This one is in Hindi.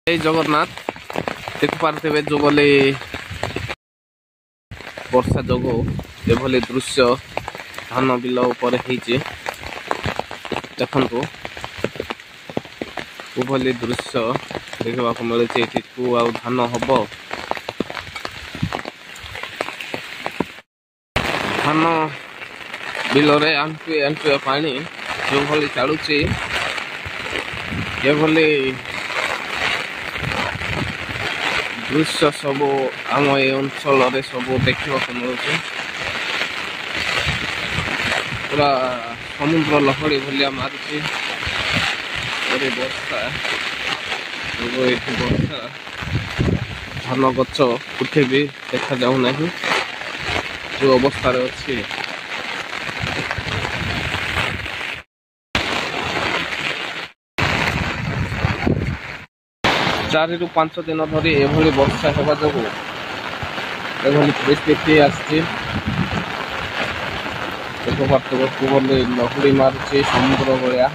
जय जगन्नाथ देखि पारथिबे जो बोले वर्षा जोगो एभली दृश्य धान बिल उपर होइचे देखंतु उभली दृश्य देखा मिलूचे कु आ धान हम धान बिल रे आंटुए आंटुए पानी जो भली चलुची ये दृश्य सब आम ए अंचल सब देखा मिलूचे पूरा समुद्र लहड़ी भलिया मारुची वर्षा वर्षा धान गच उठे भी देखा जाऊना जो अवस्था अच्छी 4 ରୁ 5 दिन धरी एभली वर्षा हेबा जोगु एभली परिस्थिति आछि देखो लहड़ी मारुची समुद्र भलिया।